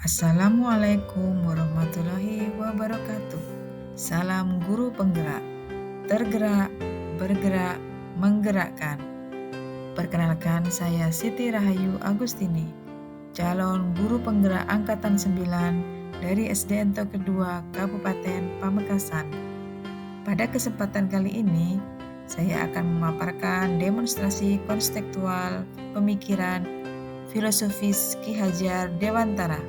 Assalamualaikum warahmatullahi wabarakatuh. Salam guru penggerak, tergerak, bergerak, menggerakkan. Perkenalkan, saya Siti Rahayu Agustini, calon guru penggerak Angkatan 9 dari SD Ento Kedua Kabupaten Pamekasan. Pada kesempatan kali ini, saya akan memaparkan demonstrasi konseptual pemikiran filosofis Ki Hajar Dewantara,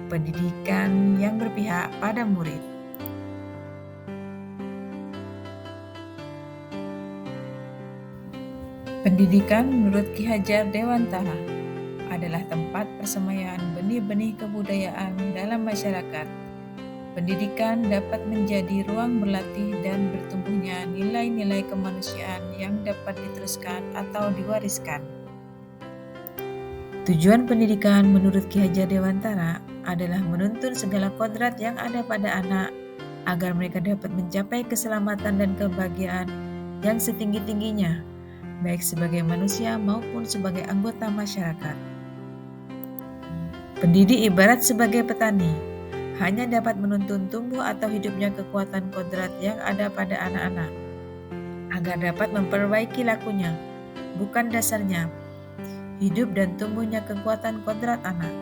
pendidikan yang berpihak pada murid. Pendidikan menurut Ki Hajar Dewantara adalah tempat persemaian benih-benih kebudayaan dalam masyarakat. Pendidikan dapat menjadi ruang berlatih dan bertumbuhnya nilai-nilai kemanusiaan yang dapat diteruskan atau diwariskan. Tujuan pendidikan menurut Ki Hajar Dewantara adalah menuntun segala kodrat yang ada pada anak agar mereka dapat mencapai keselamatan dan kebahagiaan yang setinggi-tingginya, baik sebagai manusia maupun sebagai anggota masyarakat. Pendidik ibarat sebagai petani, hanya dapat menuntun tumbuh atau hidupnya kekuatan kodrat yang ada pada anak-anak, agar dapat memperbaiki lakunya, bukan dasarnya, hidup dan tumbuhnya kekuatan kodrat anak.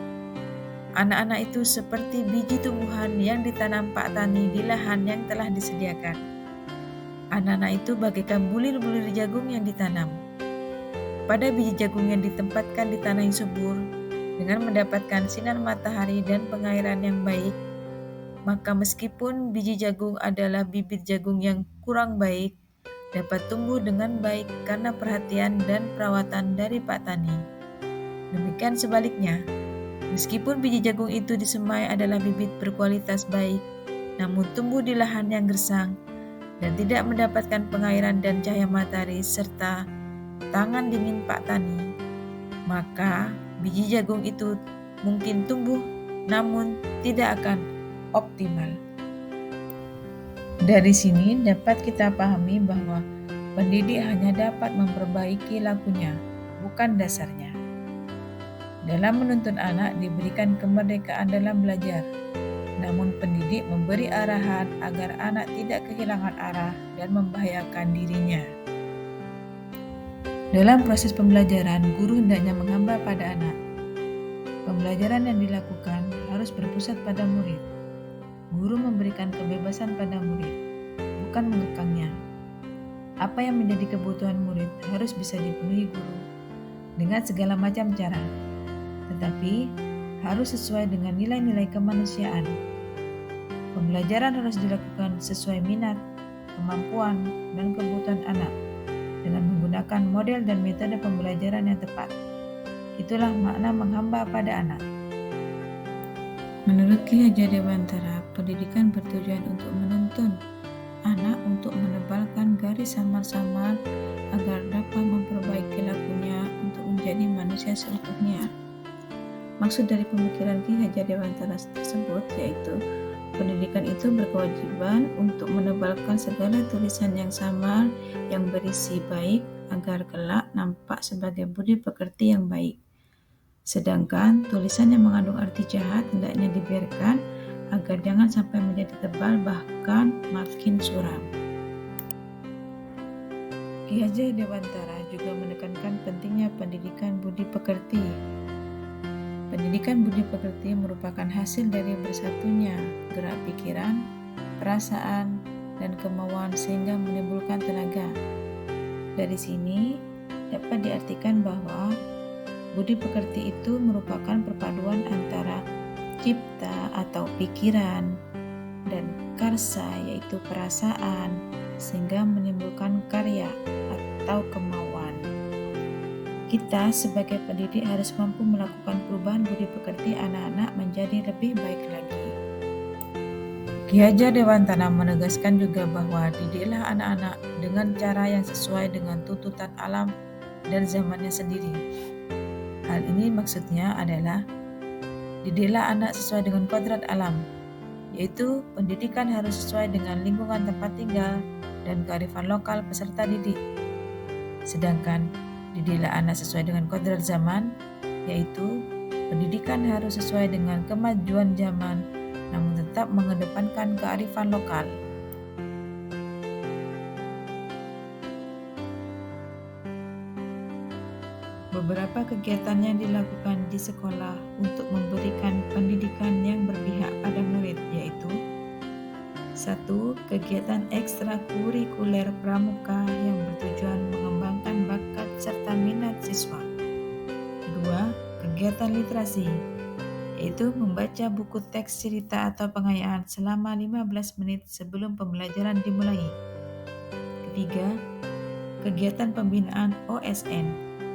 Anak-anak itu seperti biji tumbuhan yang ditanam Pak Tani di lahan yang telah disediakan. Anak-anak itu bagaikan bulir-bulir jagung yang ditanam. Pada biji jagung yang ditempatkan di tanah yang subur, dengan mendapatkan sinar matahari dan pengairan yang baik, maka meskipun biji jagung adalah bibit jagung yang kurang baik, dapat tumbuh dengan baik karena perhatian dan perawatan dari Pak Tani. Demikian sebaliknya, meskipun biji jagung itu disemai adalah bibit berkualitas baik, namun tumbuh di lahan yang gersang dan tidak mendapatkan pengairan dan cahaya matahari serta tangan dingin Pak Tani, maka biji jagung itu mungkin tumbuh namun tidak akan optimal. Dari sini dapat kita pahami bahwa pendidik hanya dapat memperbaiki lakunya, bukan dasarnya. Dalam menuntun anak diberikan kemerdekaan dalam belajar, namun pendidik memberi arahan agar anak tidak kehilangan arah dan membahayakan dirinya. Dalam proses pembelajaran, guru hendaknya menghamba pada anak. Pembelajaran yang dilakukan harus berpusat pada murid. Guru memberikan kebebasan pada murid, bukan mengekangnya. Apa yang menjadi kebutuhan murid harus bisa dipenuhi guru dengan segala macam cara, tetapi harus sesuai dengan nilai-nilai kemanusiaan. Pembelajaran harus dilakukan sesuai minat, kemampuan, dan kebutuhan anak dengan menggunakan model dan metode pembelajaran yang tepat. Itulah makna menghamba pada anak. Menurut Ki Hajar Dewantara, pendidikan bertujuan untuk menuntun anak untuk menebalkan garis samar-samar agar dapat memperbaiki lakunya untuk menjadi manusia seutuhnya. Maksud dari pemikiran Ki Hajar Dewantara tersebut yaitu pendidikan itu berkewajiban untuk menebalkan segala tulisan yang samar yang berisi baik agar kelak nampak sebagai budi pekerti yang baik. Sedangkan tulisan yang mengandung arti jahat hendaknya dibiarkan agar jangan sampai menjadi tebal bahkan makin suram. Ki Hajar Dewantara juga menekankan pentingnya pendidikan budi pekerti. Pendidikan budi pekerti merupakan hasil dari bersatunya gerak pikiran, perasaan, dan kemauan sehingga menimbulkan tenaga. Dari sini dapat diartikan bahwa budi pekerti itu merupakan perpaduan antara cipta atau pikiran dan karsa yaitu perasaan sehingga menimbulkan karya atau kemauan. Kita sebagai pendidik harus mampu melakukan perubahan budi pekerti anak-anak menjadi lebih baik lagi. Ki Hajar Dewantara menegaskan juga bahwa didiklah anak-anak dengan cara yang sesuai dengan tuntutan alam dan zamannya sendiri. Hal ini maksudnya adalah didiklah anak sesuai dengan kodrat alam, yaitu pendidikan harus sesuai dengan lingkungan tempat tinggal dan kearifan lokal peserta didik. Sedangkan didiklah anak sesuai dengan kodrat zaman, yaitu Pendidikan harus sesuai dengan kemajuan zaman, namun tetap mengedepankan kearifan lokal. Beberapa kegiatan yang dilakukan di sekolah untuk memberikan pendidikan yang berpihak pada murid yaitu 1. Kegiatan ekstrakurikuler pramuka yang bertujuan mengembangkan bakat serta minat siswa. 2. Kegiatan literasi, yaitu membaca buku teks cerita atau pengayaan selama 15 menit sebelum pembelajaran dimulai. Ketiga, kegiatan pembinaan OSN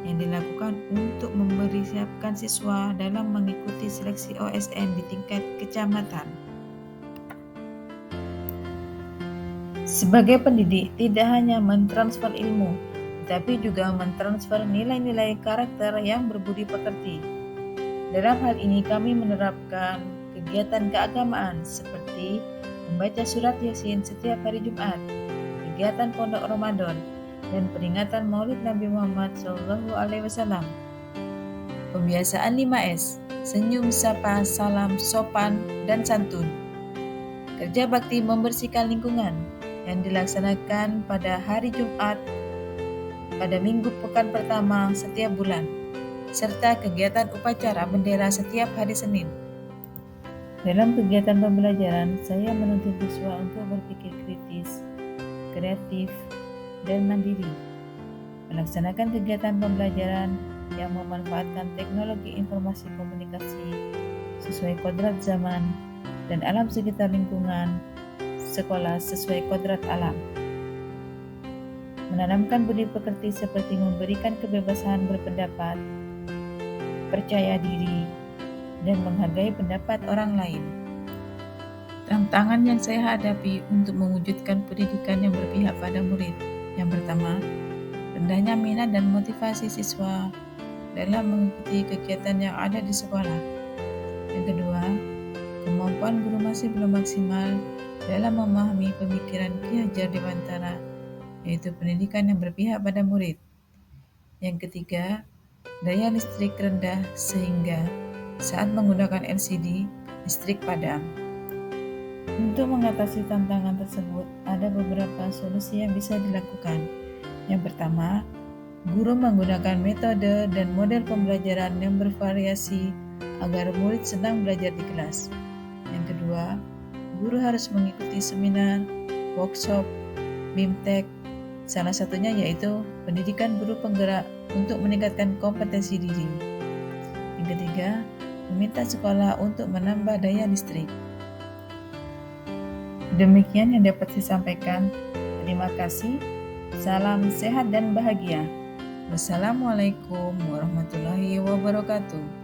yang dilakukan untuk mempersiapkan siswa dalam mengikuti seleksi OSN di tingkat kecamatan. Sebagai pendidik, tidak hanya mentransfer ilmu, tetapi juga mentransfer nilai-nilai karakter yang berbudi pekerti. Dalam hal ini kami menerapkan kegiatan keagamaan seperti membaca surat Yasin setiap hari Jumat, kegiatan pondok Ramadan, dan peringatan Maulid Nabi Muhammad SAW. Pembiasaan 5S, senyum, sapa, salam, sopan, dan santun. Kerja bakti membersihkan lingkungan yang dilaksanakan pada hari Jumat pada minggu pekan pertama setiap bulan, serta kegiatan upacara bendera setiap hari Senin. Dalam kegiatan pembelajaran, saya menuntut siswa untuk berpikir kritis, kreatif, dan mandiri, melaksanakan kegiatan pembelajaran yang memanfaatkan teknologi informasi komunikasi sesuai kodrat zaman dan alam sekitar lingkungan sekolah sesuai kodrat alam. Menanamkan budi pekerti seperti memberikan kebebasan berpendapat, percaya diri, dan menghargai pendapat orang lain. Tantangan yang saya hadapi untuk mewujudkan pendidikan yang berpihak pada murid. Yang pertama, rendahnya minat dan motivasi siswa dalam mengikuti kegiatan yang ada di sekolah. Yang kedua, kemampuan guru masih belum maksimal dalam memahami pemikiran Ki Hajar Dewantara, yaitu pendidikan yang berpihak pada murid. Yang ketiga, daya listrik rendah sehingga saat menggunakan LCD, listrik padam. Untuk mengatasi tantangan tersebut, ada beberapa solusi yang bisa dilakukan. Yang pertama, guru menggunakan metode dan model pembelajaran yang bervariasi agar murid senang belajar di kelas. Yang kedua, guru harus mengikuti seminar, workshop, BIMTEK, salah satunya yaitu pendidikan guru penggerak untuk meningkatkan kompetensi diri. Yang ketiga, meminta sekolah untuk menambah daya listrik. Demikian yang dapat saya sampaikan. Terima kasih. Salam sehat dan bahagia. Wassalamualaikum warahmatullahi wabarakatuh.